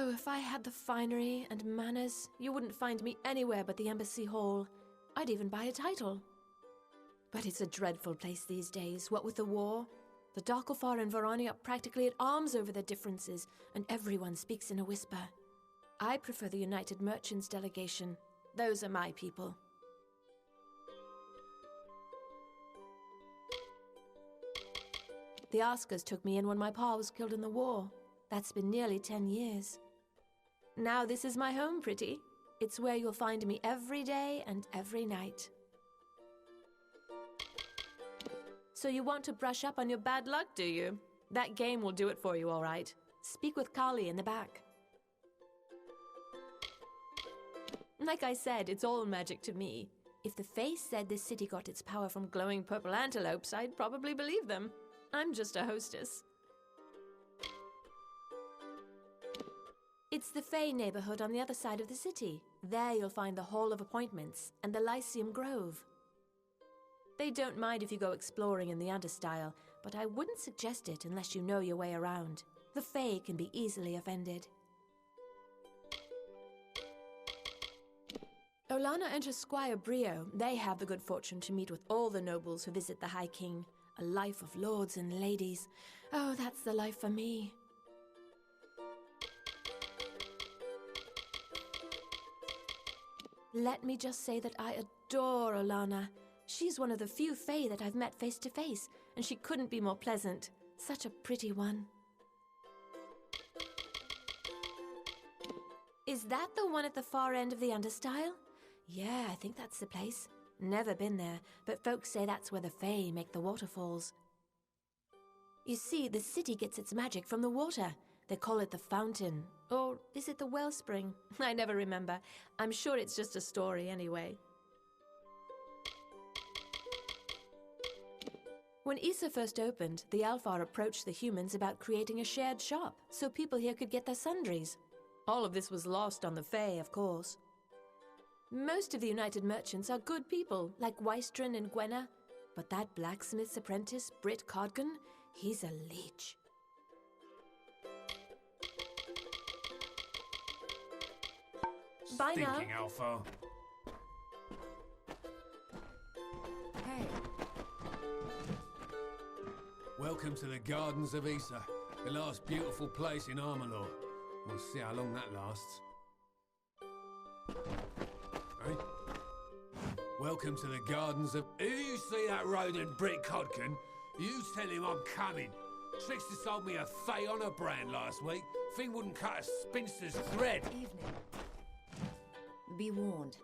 Oh, if I had the finery and manners, you wouldn't find me anywhere but the Embassy Hall. I'd even buy a title. But it's a dreadful place these days, what with the war. The Darkelfar and Varani are practically at arms over their differences, and everyone speaks in a whisper. I prefer the United Merchants delegation. Those are my people. The Askers took me in when my pa was killed in the war. That's been nearly 10 years. Now this is my home, pretty. It's where you'll find me every day and every night. So you want to brush up on your bad luck, do you? That game will do it for you, all right. Speak with Kali in the back. Like I said, it's all magic to me. If the Fae said this city got its power from glowing purple antelopes, I'd probably believe them. I'm just a hostess. It's the Fae neighborhood on the other side of the city. There you'll find the Hall of Appointments and the Lyceum Grove. They don't mind if you go exploring in the Understyle, but I wouldn't suggest it unless you know your way around. The Fae can be easily offended. Olana and her squire Brio, they have the good fortune to meet with all the nobles who visit the High King. A life of lords and ladies. Oh, that's the life for me. Let me just say that I adore Olana. She's one of the few Fae that I've met face to face, and she couldn't be more pleasant. Such a pretty one. Is that the one at the far end of the Understyle? Yeah, I think that's the place. Never been there, but folks say that's where the Fae make the waterfalls. You see, the city gets its magic from the water. They call it the fountain. Or is it the wellspring? I never remember. I'm sure it's just a story anyway. When Issa first opened, the Alfar approached the humans about creating a shared shop so people here could get their sundries. All of this was lost on the Fae, of course. Most of the United Merchants are good people, like Wystron and Gwenna. But that blacksmith's apprentice, Britt Codgan, he's a leech. Bye now. Stinking Alpha. Hey. Welcome to the Gardens of Issa, the last beautiful place in Amalur. We'll see how long that lasts. Hey? Welcome to the Gardens of... If you see that rodent Britt Codkin, you tell him I'm coming. Trickster sold me a Fae on a brand last week. Thing wouldn't cut a spinster's thread. Evening. Be warned.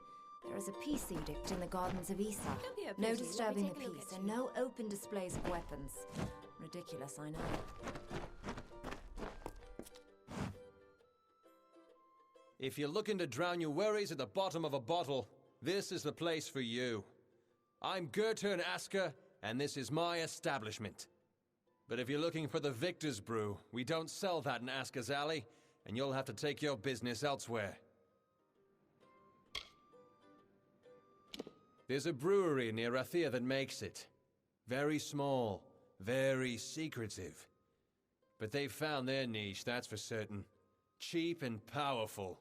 There is a peace edict in the Gardens of Issa. No disturbing the peace and no open displays of weapons. Ridiculous, I know. If you're looking to drown your worries at the bottom of a bottle, this is the place for you. I'm Gurturn Asker, and this is my establishment. But if you're looking for the Victor's Brew, we don't sell that in Asker's Alley, and you'll have to take your business elsewhere. There's a brewery near Rathia that makes it. Very small, very secretive. But they've found their niche, that's for certain. Cheap and powerful.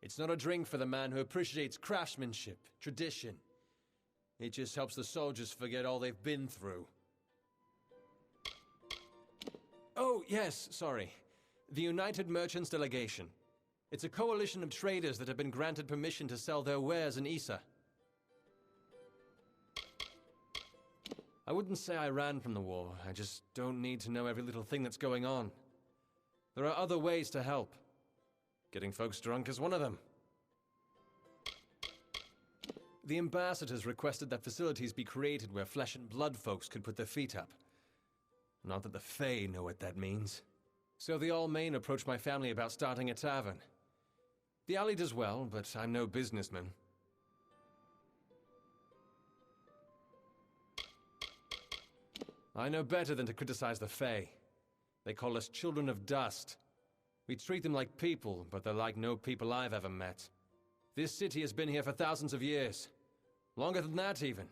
It's not a drink for the man who appreciates craftsmanship, tradition. It just helps the soldiers forget all they've been through. Oh, yes, sorry. The United Merchants Delegation. It's a coalition of traders that have been granted permission to sell their wares in Issa. I wouldn't say I ran from the war. I just don't need to know every little thing that's going on. There are other ways to help. Getting folks drunk is one of them. The ambassadors requested that facilities be created where flesh and blood folks could put their feet up. Not that the Fae know what that means. So the All-Main approached my family about starting a tavern. The alley does well, but I'm no businessman. I know better than to criticize the Fae. They call us children of dust. We treat them like people, but they're like no people I've ever met. This city has been here for thousands of years. Longer than that, even.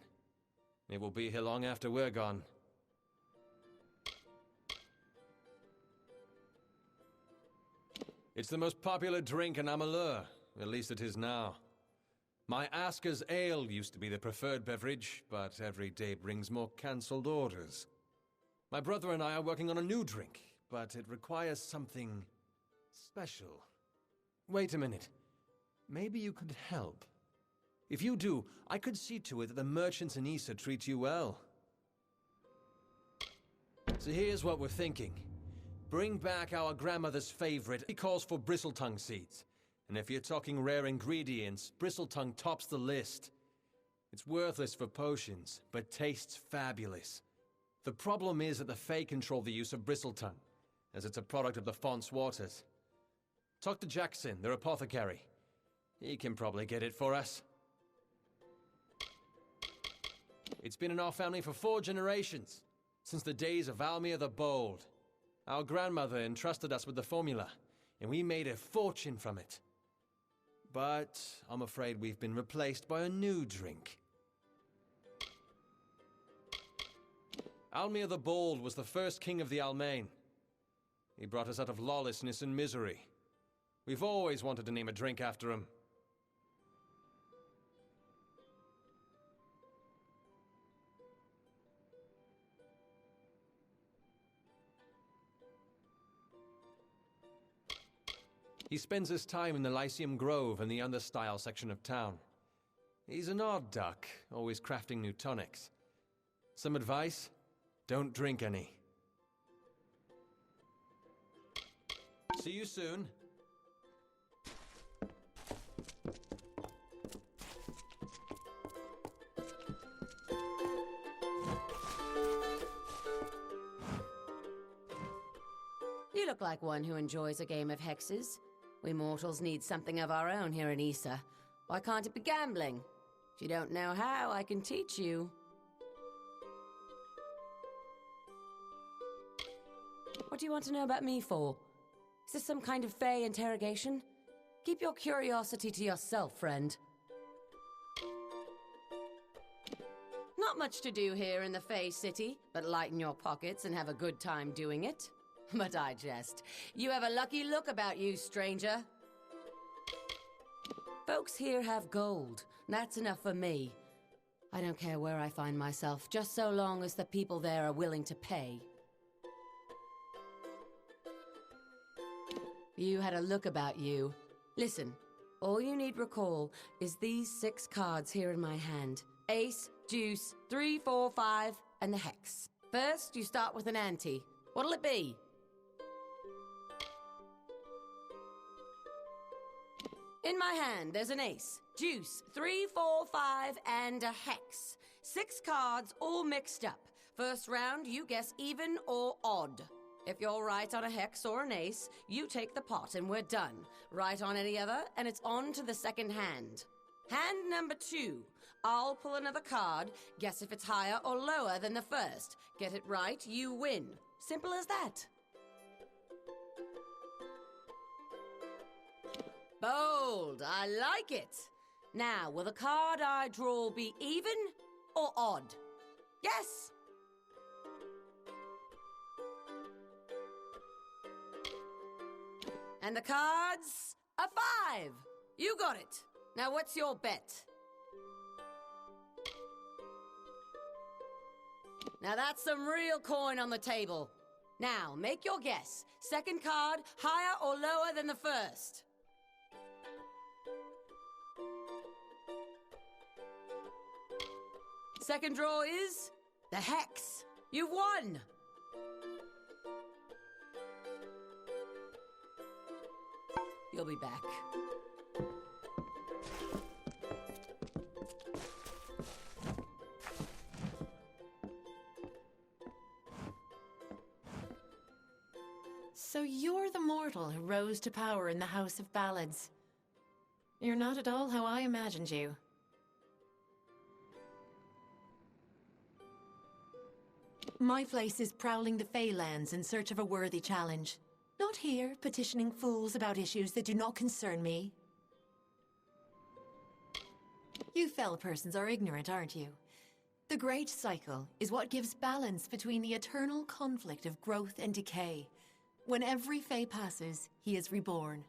It will be here long after we're gone. It's the most popular drink in Amalur, at least it is now. My Asker's Ale used to be the preferred beverage, but every day brings more cancelled orders. My brother and I are working on a new drink, but it requires something special. Wait a minute. Maybe you could help. If you do, I could see to it that the merchants in Issa treat you well. So here's what we're thinking. Bring back our grandmother's favorite. He calls for bristletongue seeds. And if you're talking rare ingredients, bristletongue tops the list. It's worthless for potions, but tastes fabulous. The problem is that the Fae control the use of bristletongue, as it's a product of the Font's waters. Talk to Jackson, their apothecary. He can probably get it for us. It's been in our family for 4 generations, since the days of Almir the Bold. Our grandmother entrusted us with the formula, and we made a fortune from it. But I'm afraid we've been replaced by a new drink. Almir the Bold was the first king of the Almain. He brought us out of lawlessness and misery. We've always wanted to name a drink after him. He spends his time in the Lyceum Grove and the Understyle section of town. He's an odd duck, always crafting new tonics. Some advice? Don't drink any. See you soon. You look like one who enjoys a game of hexes. We mortals need something of our own here in Issa. Why can't it be gambling? If you don't know how, I can teach you. What do you want to know about me for? Is this some kind of Fae interrogation? Keep your curiosity to yourself, friend. Not much to do here in the Fae City, but lighten your pockets and have a good time doing it. But I jest. You have a lucky look about you, stranger. Folks here have gold. That's enough for me. I don't care where I find myself, just so long as the people there are willing to pay. You had a look about you. Listen, all you need recall is these 6 cards here in my hand. Ace, deuce, 3, 4, 5, and the hex. First, you start with an ante. What'll it be? In my hand, there's an ace, deuce, 3, 4, 5, and a hex. 6 cards all mixed up. First round, you guess even or odd. If you're right on a hex or an ace, you take the pot and we're done. Right on any other, and it's on to the second hand. Hand number 2. I'll pull another card, guess if it's higher or lower than the first. Get it right, you win. Simple as that. Bold, I like it. Now, will the card I draw be even or odd? Yes. And the card's a 5. You got it. Now what's your bet? Now that's some real coin on the table. Now, make your guess. Second card, higher or lower than the first? Second draw is the hex. You've won. You'll be back. So you're the mortal who rose to power in the House of Ballads. You're not at all how I imagined you. My place is prowling the Feylands in search of a worthy challenge. Not here, petitioning fools about issues that do not concern me. You fell persons are ignorant, aren't you? The Great Cycle is what gives balance between the eternal conflict of growth and decay. When every Fae passes, he is reborn.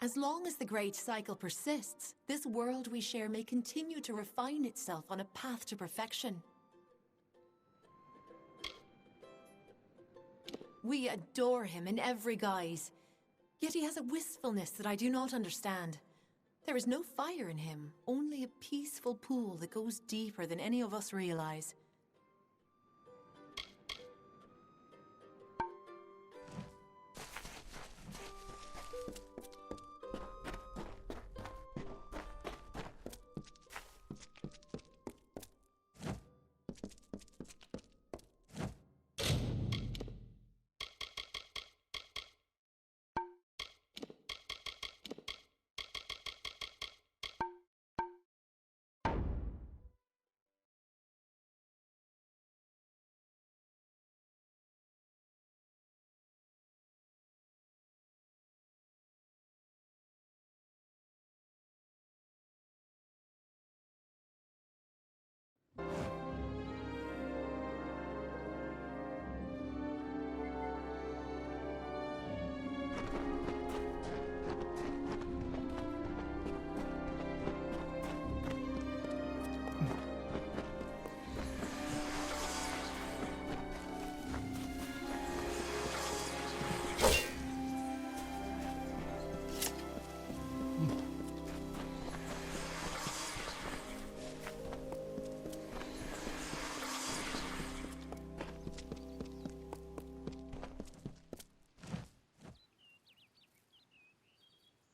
As long as the great cycle persists, this world we share may continue to refine itself on a path to perfection. We adore him in every guise, yet he has a wistfulness that I do not understand. There is no fire in him, only a peaceful pool that goes deeper than any of us realize.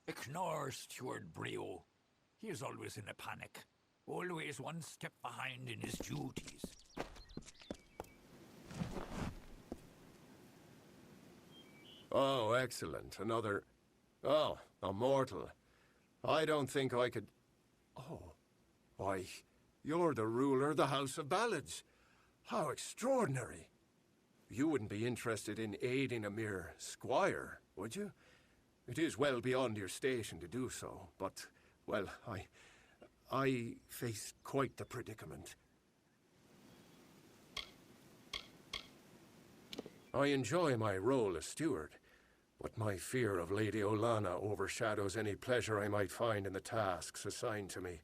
Ignore Steward Brio. He is always in a panic. Always one step behind in his duties. Oh, excellent. Another... Oh, a mortal. I don't think I could... Oh. Why, you're the ruler of the House of Ballads. How extraordinary. You wouldn't be interested in aiding a mere squire, would you? It is well beyond your station to do so, but, well, I face quite the predicament. I enjoy my role as steward, but my fear of Lady Olana overshadows any pleasure I might find in the tasks assigned to me.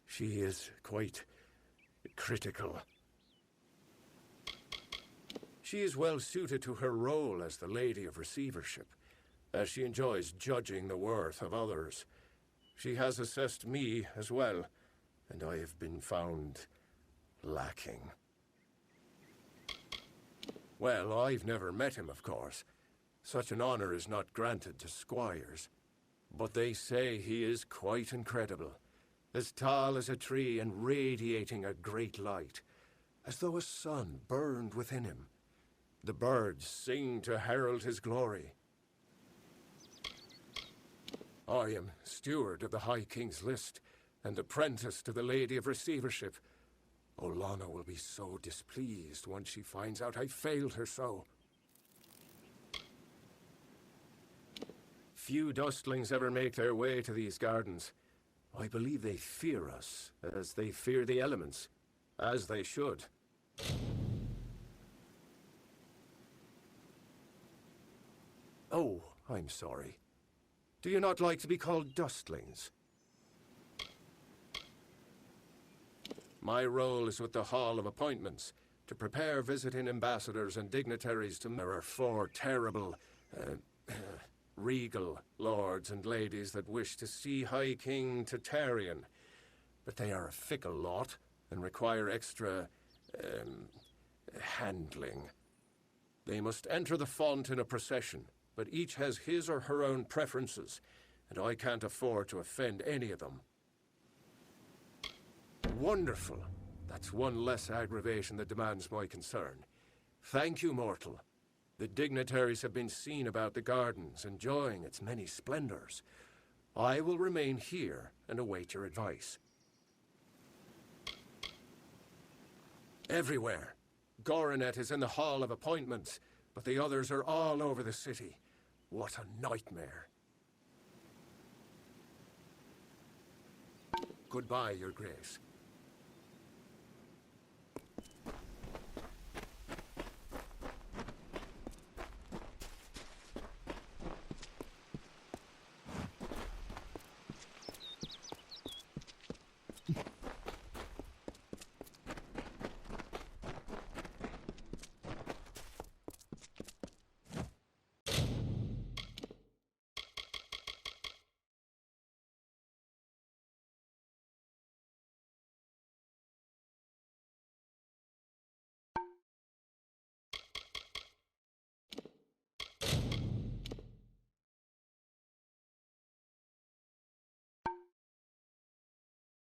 She is quite critical. She is well suited to her role as the Lady of Receivership, as she enjoys judging the worth of others. She has assessed me as well, and I have been found lacking. Well, I've never met him, of course. Such an honor is not granted to squires. But they say he is quite incredible, as tall as a tree and radiating a great light, as though a sun burned within him. The birds sing to herald his glory. I am steward of the High King's List, and apprentice to the Lady of Receivership. Olana will be so displeased once she finds out I failed her so. Few dustlings ever make their way to these gardens. I believe they fear us, as they fear the elements, as they should. Oh, I'm sorry. Do you not like to be called dustlings? My role is with the Hall of Appointments, to prepare visiting ambassadors and dignitaries to... There are 4 terrible, regal lords and ladies that wish to see High King Tatarian, but they are a fickle lot and require extra, handling. They must enter the font in a procession, but each has his or her own preferences, and I can't afford to offend any of them. Wonderful. That's one less aggravation that demands my concern. Thank you, mortal. The dignitaries have been seen about the gardens, enjoying its many splendors. I will remain here and await your advice. Everywhere. Goronet is in the Hall of Appointments, but the others are all over the city. What a nightmare. Goodbye, Your Grace.